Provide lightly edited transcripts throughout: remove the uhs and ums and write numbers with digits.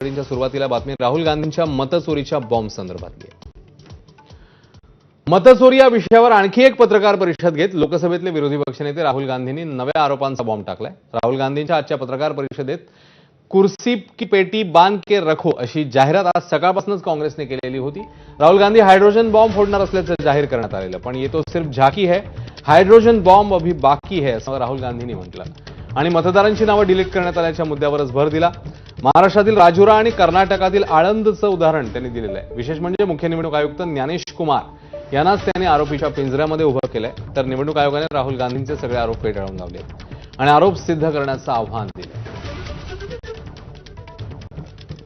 घडामोडींच्या सुरुवातीला बातमी राहुल गांधींच्या मतचोरीच्या बॉम्ब संदर्भातली आहे। मतचोरी या विषयावर आणखी एक पत्रकार परिषद घेत लोकसभेतले विरोधी पक्षनेते राहुल गांधींनी नव्या आरोपांचा बॉम्ब टाकलाय। राहुल गांधींच्या आजच्या पत्रकार परिषदेत कुर्सी की पेटी बांध के रखो अशी जाहिरात आज सकाळपासूनच काँग्रेसने केलेली होती। राहुल गांधी हायड्रोजन बॉम्ब फोडणार असल्याचं जाहीर करण्यात आलेलं, पण ये तो सिर्फ झाकी है, हायड्रोजन बॉम्ब अभी बाकी है असं राहुल गांधींनी म्हटलं आणि मतदारांची नावं डिलीट करण्यात आल्याच्या मुद्द्यावरच भर दिला। महाराष्ट्रातील राजुरा आणि कर्नाटकातील आळंदचं उदाहरण त्यांनी दिलेलं आहे। विशेष म्हणजे मुख्य निवडणूक आयुक्त ज्ञानेश कुमार यांनाच त्यांनी आरोपीच्या पिंजऱ्यामध्ये उभं केलंय, तर निवडणूक आयोगाने राहुल गांधींचे सगळे आरोप फेटाळून लावले आणि आरोप सिद्ध करण्याचं आव्हान दिलं।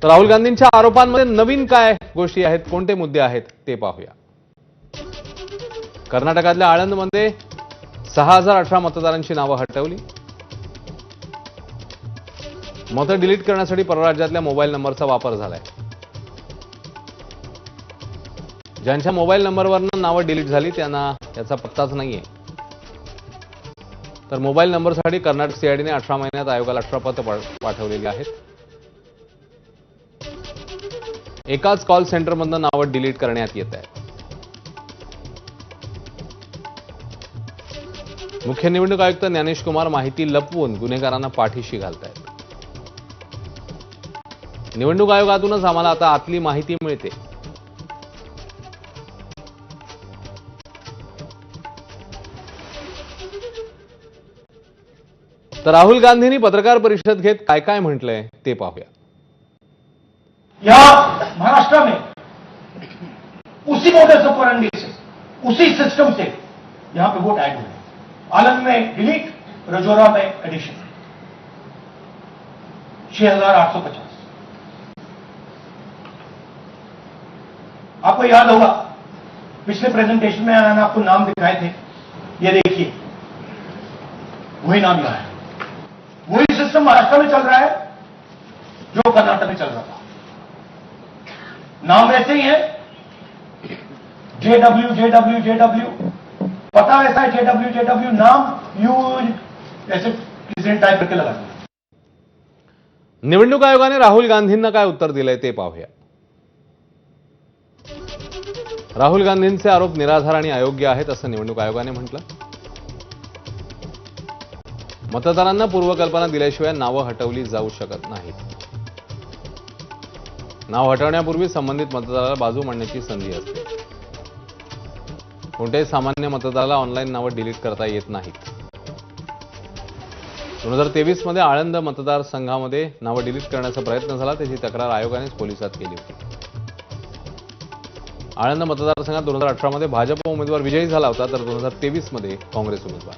तर राहुल गांधींच्या आरोपांमध्ये नवीन काय गोष्टी आहेत, कोणते मुद्दे आहेत ते पाहूया। कर्नाटकातल्या आळंदमध्ये 6018 मतदारांची नावं हटवली। मतं डिलीट करण्यासाठी परराज्यातल्या मोबाईल नंबरचा वापर झालाय। ज्यांच्या मोबाईल नंबरवरनं नावं डिलीट झाली त्यांना याचा पत्ताच नाहीये, तर मोबाईल नंबरसाठी कर्नाटक सीआयडीने 18 महिन्यात आयोगाला 18 पत्र पाठवलेली आहेत। एकाच कॉल सेंटरमधनं नावं डिलीट करण्यात येत आहेत। मुख्य निवडणूक आयुक्त ज्ञानेश कुमार माहिती लपवून गुन्हेगारांना पाठीशी घालतायत। निवडणूक आयोगातूनच आम्हाला आता आतली माहिती मिळते। तर राहुल गांधींनी पत्रकार परिषद घेत काय काय म्हटलंय ते पाहूया। या महाराष्ट्र में उसी मोडस ऑपरेंडी से, उसी सिस्टम से यहां पे वोट ऐड हुए। आलम में डिलीट, रजौरा में एडिशन, 6850। आपको याद होगा पिछले प्रेजेंटेशन में मैंने आपको नाम दिखाए थे, ये देखिए वही नाम यहाँ है। वही सिस्टम महाराष्ट्र में चल रहा है जो कर्नाटक में चल रहा था। नाम वैसे ही है, जेडब्ल्यू जेडब्ल्यू जेडब्ल्यू, पता वैसा है, जेडब्ल्यू जेडब्ल्यू, नाम यू ऐसे किसी टाइप करके लगा दिया। निवडणूक आयोगाने राहुल गांधींना काय उत्तर दिलंय ते पाहूया। राहुल गांधींचे आरोप निराधार आणि अयोग्य आहेत असं निवडणूक आयोगाने म्हटलं। मतदारांना पूर्वकल्पना दिल्याशिवाय नावं हटवली जाऊ शकत नाहीत। नाव हटवण्यापूर्वी संबंधित मतदाराला बाजू मांडण्याची संधी असते। कोणत्याही सामान्य मतदाराला ऑनलाईन नावं डिलीट करता येत नाहीत। 2023 मध्ये आळंद मतदारसंघामध्ये नावं डिलीट करण्याचा प्रयत्न झाला, त्याची तक्रार आयोगानेच पोलिसात केली होती। आळंद मतदारसंघात 2018 मध्ये भाजप उमेदवार विजयी झाला होता, तर 2023 मध्ये काँग्रेस उमेदवार।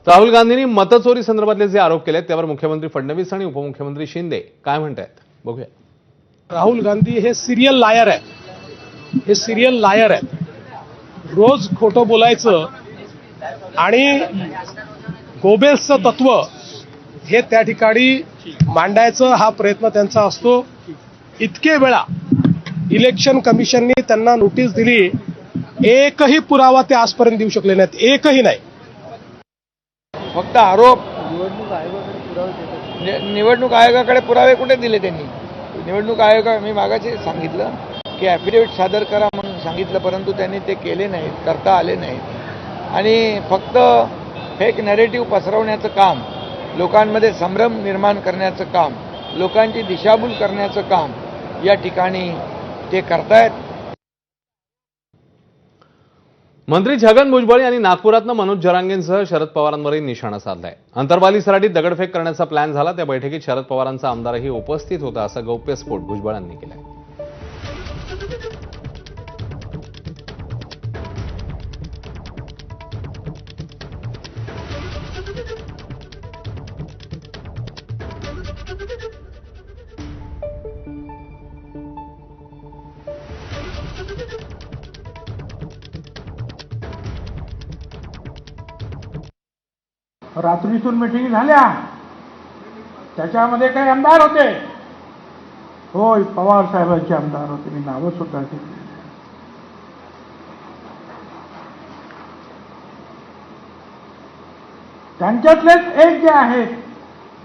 राहुल गांधींनी मतचोरी संदर्भातले जे आरोप केले त्यावर मुख्यमंत्री फडणवीस आणि उपमुख्यमंत्री शिंदे काय म्हणतायत बघूया। राहुल गांधी हे सिरियल लायर आहेत, हे सिरियल लायर आहेत। रोज खोटं बोलायचं आणि गोबेल्सचं तत्व हे त्या ठिकाणी मांडायचं हा प्रयत्न त्यांचा असतो। इतके वेळा इलेक्शन कमिशनने त्यांना नोटीस दिली, एकही पुरावा ते आजपर्यंत देऊ शकले नाहीत, एकही नाही। फक्त आरोप निवडणूक आयोगाकडे पुरावे कुठे दिले त्यांनी? निवडणूक आयोग मी मागाशी सांगितलं की ॲफिडेव्हिट सादर करा म्हणून सांगितलं, परंतु त्यांनी ते केले नाहीत, करता आले नाहीत आणि फक्त फेक नॅरेटिव्ह पसरवण्याचं काम, लोकांमध्ये संभ्रम निर्माण करण्याचं काम, लोकांची दिशाभूल करण्याचं काम या ठिकाणी ते करतायत। मंत्री छगन भुजबळ यांनी नागपुरातनं मनोज जरांगेंसह शरद पवारांवरही निशाणा साधलाय। अंतरबाली सराटीत दगडफेक करण्याचा प्लॅन झाला, त्या बैठकीत शरद पवारांचा आमदारही उपस्थित होता असा गौप्यस्फोट भुजबळांनी केलाय। रात्रीतून मिटिंग झाल्या, त्याच्यामध्ये काही आमदार होते, होय पवार साहेबांचे आमदार होते, मी नावं सुद्धा घेतली। त्यांच्यातलेच एक जे आहेत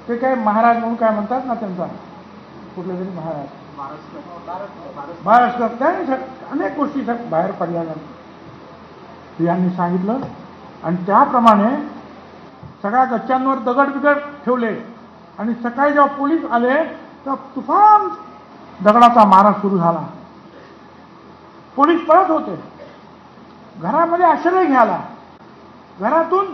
ते काय महाराज म्हणून काय म्हणतात ना त्यांचा कुठले तरी महाराज महाराष्ट्रात काय अनेक गोष्टी बाहेर पडल्या यांनी सांगितलं आणि त्याप्रमाणे सगळ्या गच्च्यांवर दगड बिगड ठेवले आणि सकाळी जेव्हा पोलीस आले तेव्हा तुफान दगडाचा मारा सुरू झाला. पोलीस पळत होते घरामध्ये आश्रय घ्यायला. घरातून